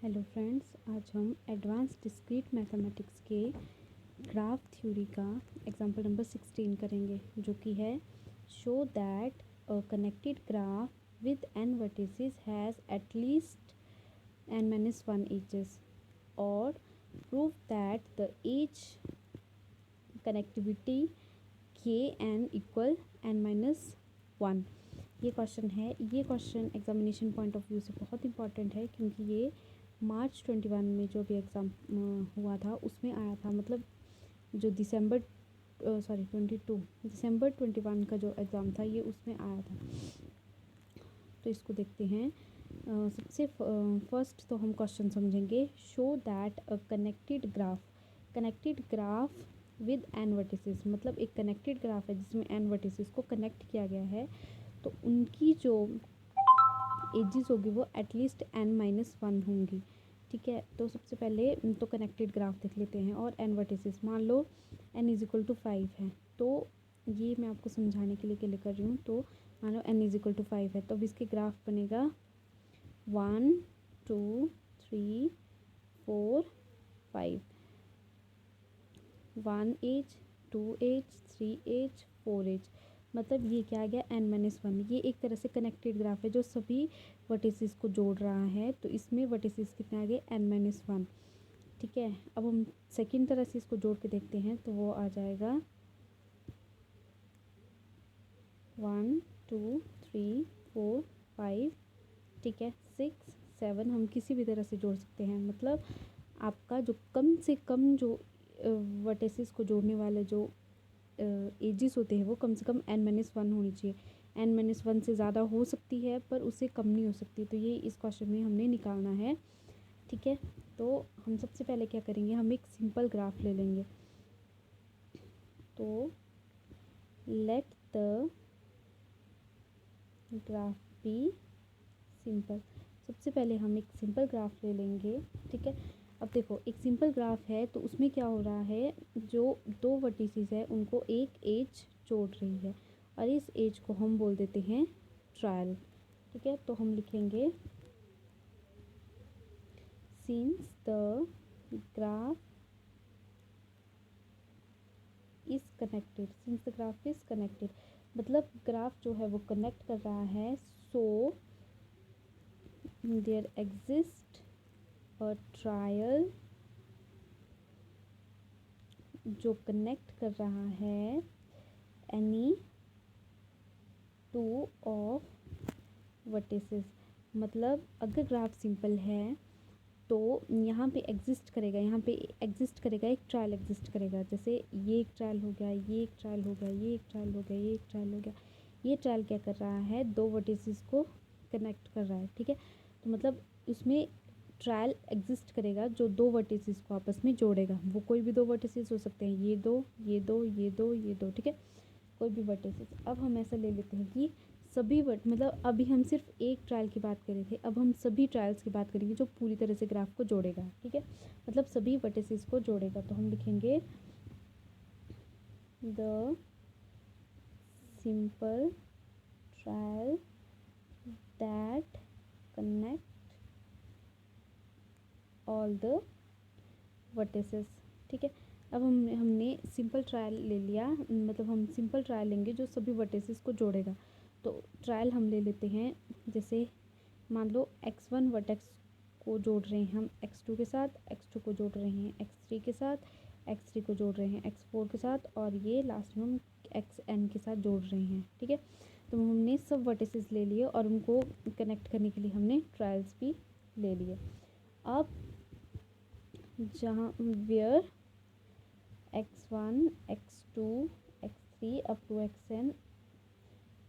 Hello friends, आज हम advance discrete mathematics के ग्राफ थ्योरी का एग्जांपल नंबर 16 करेंगे, जो कि है show that a connected graph with n vertices has at least n-1 edges और prove that the edge connectivity kn equal n-1। ये क्वेश्चन है। ये question examination point of view से बहुत इंपॉर्टेंट है, क्योंकि ये मार्च 21 में जो भी एग्ज़ाम हुआ था उसमें आया था। मतलब जो दिसंबर 21 का जो एग्ज़ाम था ये उसमें आया था। तो इसको देखते हैं। सबसे फर्स्ट तो हम क्वेश्चन समझेंगे। Show that a connected graph with n vertices, मतलब एक कनेक्टेड ग्राफ है जिसमें n वर्टिसेस को कनेक्ट किया गया है, तो उनकी जो एजेस होगी वो एटलीस्ट n-1 होंगी। ठीक है, तो सबसे पहले तो कनेक्टेड ग्राफ देख लेते हैं। और n वर्टिसेस मान लो n = 5 है, तो ये मैं आपको समझाने के लिए क्लियर कर रही हूँ। तो मान लो n = 5 है, तो अब इसके ग्राफ बनेगा 1 2 3 4 5, 1 एज 2 एज 3 एज 4 एज। मतलब ये क्या आ गया n-1। ये एक तरह से कनेक्टेड ग्राफ है जो सभी वर्टिसेस को जोड़ रहा है। तो इसमें वर्टिसेस कितने आ गए n-1। ठीक है, अब हम सेकंड तरह से इसको जोड़ के देखते हैं, तो वो आ जाएगा 1 2 3 4 5, ठीक है, 6 7। हम किसी भी तरह से जोड़ सकते हैं। मतलब आपका जो कम से कम जो वर्टिसेस को जोड़ने वाले जो एजेस होते हैं वो कम से कम n-1 होनी चाहिए। n-1 से ज़्यादा हो सकती है पर उससे कम नहीं हो सकती। तो ये इस क्वेश्चन में हमने निकालना है। ठीक है, तो हम सबसे पहले क्या करेंगे, हम एक सिंपल ग्राफ ले लेंगे। तो let the graph be simple. सबसे पहले हम एक सिंपल ग्राफ ले लेंगे। ठीक है, अब देखो एक सिंपल ग्राफ है तो उसमें क्या हो रहा है, जो दो वर्टिसेस है उनको एक एज जोड़ रही है और इस एज को हम बोल देते हैं ट्रायल। ठीक है, तो हम लिखेंगे since the graph is connected. Since the graph is connected मतलब ग्राफ जो है वो कनेक्ट कर रहा है। So there exist a trial जो कनेक्ट कर रहा है एनी टू ऑफ वर्टिसेस। मतलब अगर ग्राफ सिंपल है तो यहाँ पे एग्जिस्ट करेगा, एक ट्रायल एग्जिस्ट करेगा। जैसे ये एक ट्रायल हो गया, ये एक ट्रायल हो गया, ये एक ट्रायल हो गया, ये एक ट्रायल हो गया। ये ट्रायल क्या कर रहा है, दो वर्टिसेस को कनेक्ट कर रहा है। ठीक है, तो मतलब उसमें ट्रायल एग्जिस्ट करेगा जो दो वर्टिसेस को आपस में जोड़ेगा। वो कोई भी दो वर्टिसेस हो सकते हैं, ये दो ये दो ये दो ये दो। ठीक है, कोई भी वर्टिसेस। अब हम ऐसा ले लेते हैं कि सभी मतलब अभी हम सिर्फ एक ट्रायल की बात कर रहे थे, अब हम सभी ट्रायल्स की बात करेंगे जो पूरी तरह से ग्राफ को जोड़ेगा। ठीक है, मतलब सभी वर्टिसेस को जोड़ेगा। तो हम लिखेंगे the simple trial that connect all the vertices. ठीक है, अब हमने सिंपल ट्रायल ले लिया, मतलब हम सिंपल ट्रायल लेंगे जो सभी वर्टिसेस को जोड़ेगा। तो ट्रायल हम ले लेते हैं। जैसे मान लो x1 वर्टेक्स को जोड़ रहे हैं हम x2 के साथ, x2 को जोड़ रहे हैं x3 के साथ, x3 को जोड़ रहे हैं x4 के साथ, और ये लास्ट में हम xn के साथ जोड़ रहे हैं। ठीक है, तो हमने सब वर्टिसेस ले लिए और उनको कनेक्ट करने के लिए हमने ट्रायल्स भी ले लिए। अब जहाँ where x1 x2 x3 up to xn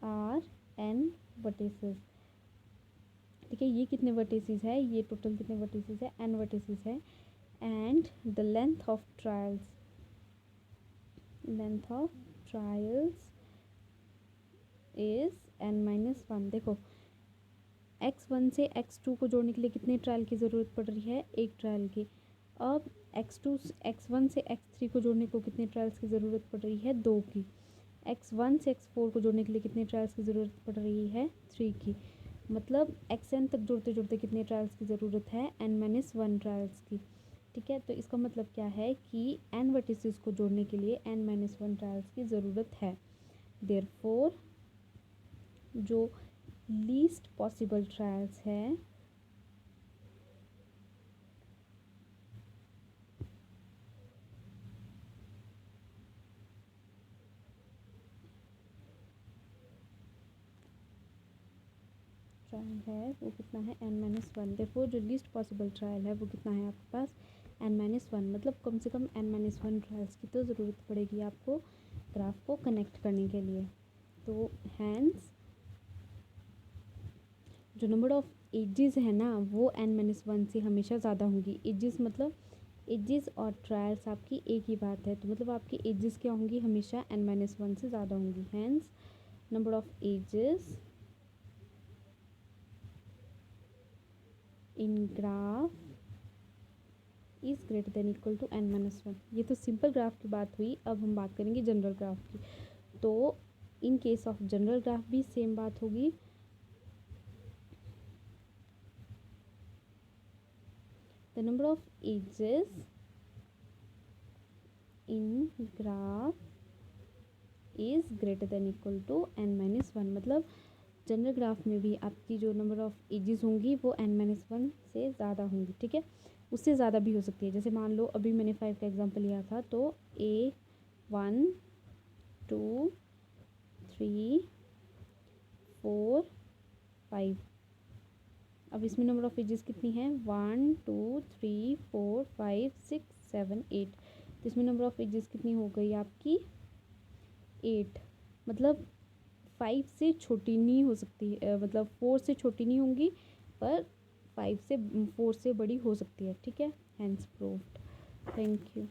are n vertices. ठीक है, ये कितने वर्टिसेस है, ये टोटल कितने वर्टिसेस है, n वर्टिसेस है। And the length of trials is n-1। देखो x1 से x2 को जोड़ने के लिए कितने ट्रायल की ज़रूरत पड़ रही है, एक ट्रायल की। अब x1 से x3 को जोड़ने को कितने ट्रायल्स की ज़रूरत पड़ रही है, 2 की। x1 से x4 को जोड़ने के लिए कितने ट्रायल्स की ज़रूरत पड़ रही है, 3 की। मतलब xn तक जोड़ते जोड़ते कितने ट्रायल्स की ज़रूरत है, n-1 ट्रायल्स की। ठीक है, तो इसका मतलब क्या है कि n वर्टिसेस को जोड़ने के लिए n-1 ट्रायल्स की ज़रूरत है। देयरफॉर जो लीस्ट पॉसिबल ट्रायल्स है वो कितना है, n-1। देयरफॉर जो लीस्ट पॉसिबल ट्रायल है वो कितना है आपके पास, n-1। मतलब कम से कम n-1 ट्रायल्स की तो ज़रूरत पड़ेगी आपको ग्राफ को कनेक्ट करने के लिए। तो हैंस जो नंबर ऑफ एजेस है ना वो n-1 से हमेशा ज़्यादा होंगी। एजेस मतलब एजेस और ट्रायल्स आपकी एक ही बात है, तो मतलब आपकी एजेस क्या होंगी, हमेशा n-1 से ज़्यादा होंगी। Hence number of edges in graph is greater than equal to n-1। ये तो सिंपल ग्राफ की बात हुई। अब हम बात करेंगे जनरल ग्राफ की। तो in case of general graph भी सेम बात होगी। The number of edges in graph is greater than equal to n-1। मतलब जनरल ग्राफ में भी आपकी जो नंबर ऑफ एजेस होंगी वो n-1 से ज़्यादा होंगी। ठीक है, उससे ज़्यादा भी हो सकती है। जैसे मान लो अभी मैंने 5 का एग्जांपल लिया था, तो A1 2 3 4 5। अब इसमें नंबर ऑफ एजेस कितनी है, 1 2 3 4 5 6 7 8। तो इसमें नंबर ऑफ एजेस कितनी हो गई आपकी 8। मतलब 5 से छोटी नहीं हो सकती, मतलब 4 से छोटी नहीं होंगी, पर 5 से 4 से बड़ी हो सकती है। ठीक है, हैंस प्रूव्ड। Thank you.